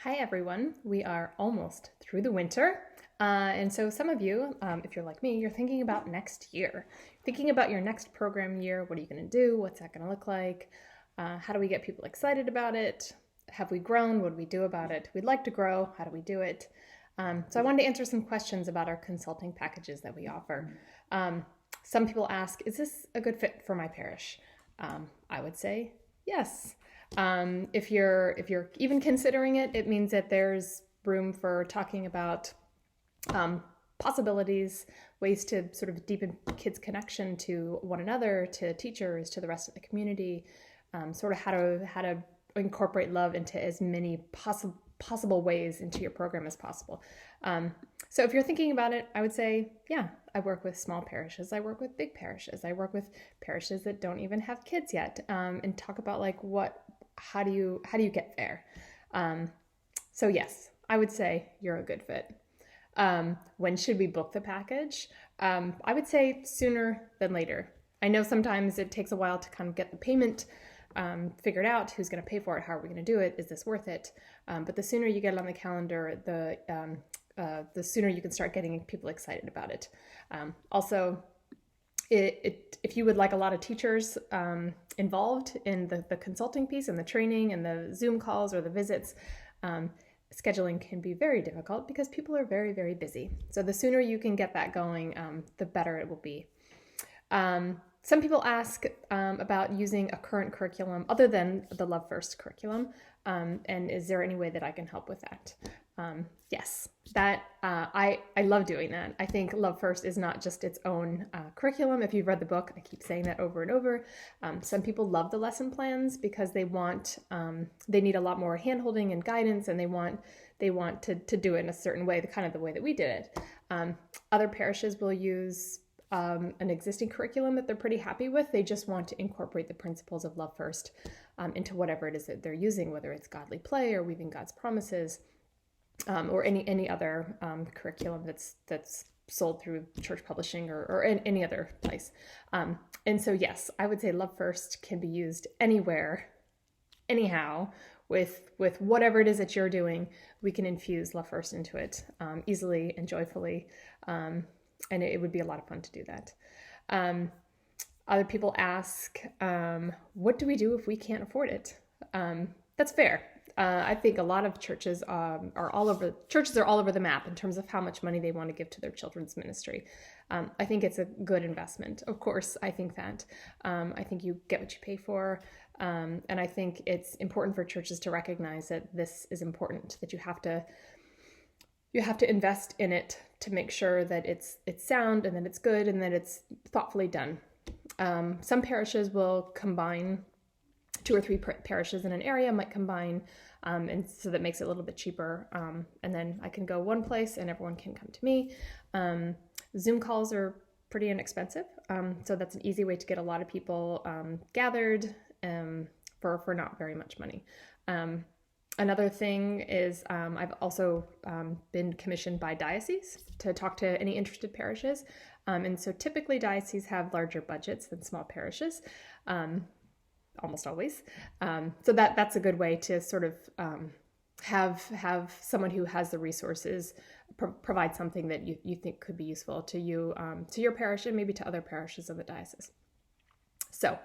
Hi everyone, we are almost through the winter. And so some of you, if you're like me, you're thinking about next year. Thinking about your next program year. What are you going to do? What's that going to look like? How do we get people excited about it? Have we grown? What do we do about it? We'd like to grow. How do we do it? So I wanted to answer some questions about our consulting packages that we offer. Some people ask, is this a good fit for my parish? I would say yes. If you're even considering it, it means that there's room for talking about possibilities, ways to sort of deepen kids' connection to one another, to teachers, to the rest of the community, sort of how to incorporate love into as many possible ways into your program as possible. So if you're thinking about it, I would say, yeah, I work with small parishes. I work with big parishes. I work with parishes that don't even have kids yet, and talk about like how do you get there? So yes, I would say you're a good fit. When should we book the package? I would say sooner than later. I know sometimes it takes a while to kind of get the payment figured out. Who's going to pay for it? How are we going to do it? Is this worth it? But the sooner you get it on the calendar, the sooner you can start getting people excited about it. Also, if you would like a lot of teachers involved in the consulting piece and the training and the Zoom calls or the visits, scheduling can be very difficult because people are very, very busy. So the sooner you can get that going, the better it will be. Some people ask about using a current curriculum other than the Love First curriculum, and is there any way that I can help with that? Yes, I love doing that. I think Love First is not just its own curriculum. If you've read the book, I keep saying that over and over. Some people love the lesson plans because they need a lot more handholding and guidance, and they want to do it in a certain way, the way that we did it. Other parishes will use an existing curriculum that they're pretty happy with. They just want to incorporate the principles of Love First into whatever it is that they're using, whether it's godly play or weaving God's promises, or any other curriculum that's sold through church publishing or any other place. And so yes, I would say Love First can be used anywhere, anyhow, with whatever it is that you're doing. We can infuse Love First into it easily and joyfully. And it would be a lot of fun to do that. Other people ask, what do we do if we can't afford it? That's fair. I think a lot of churches are all over the map in terms of how much money they want to give to their children's ministry. I think it's a good investment. Of course, I think that. I think you get what you pay for. And I think it's important for churches to recognize that this is important, that you have to invest in it to make sure that it's sound and that it's good and that it's thoughtfully done. Some parishes will combine 2 or 3 parishes in an area might combine, and so that makes it a little bit cheaper. And then I can go one place and everyone can come to me. Zoom calls are pretty inexpensive, so that's an easy way to get a lot of people gathered for not very much money. Another thing is I've also been commissioned by dioceses to talk to any interested parishes. And so typically dioceses have larger budgets than small parishes, almost always. So that's a good way to sort of have someone who has the resources provide something that you think could be useful to you, to your parish and maybe to other parishes of the diocese. So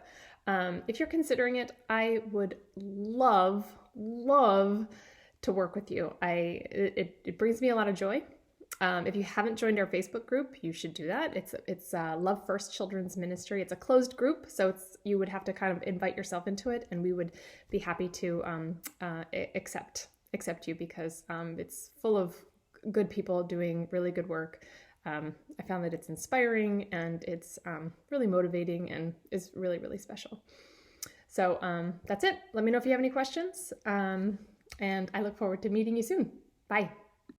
if you're considering it, I would love to work with you. It brings me a lot of joy. If you haven't joined our Facebook group, you should do that. It's Love First Children's Ministry. It's a closed group, so you would have to kind of invite yourself into it, and we would be happy to accept you because it's full of good people doing really good work. I found that it's inspiring and it's really motivating and is really, really special. So that's it. Let me know if you have any questions, and I look forward to meeting you soon. Bye.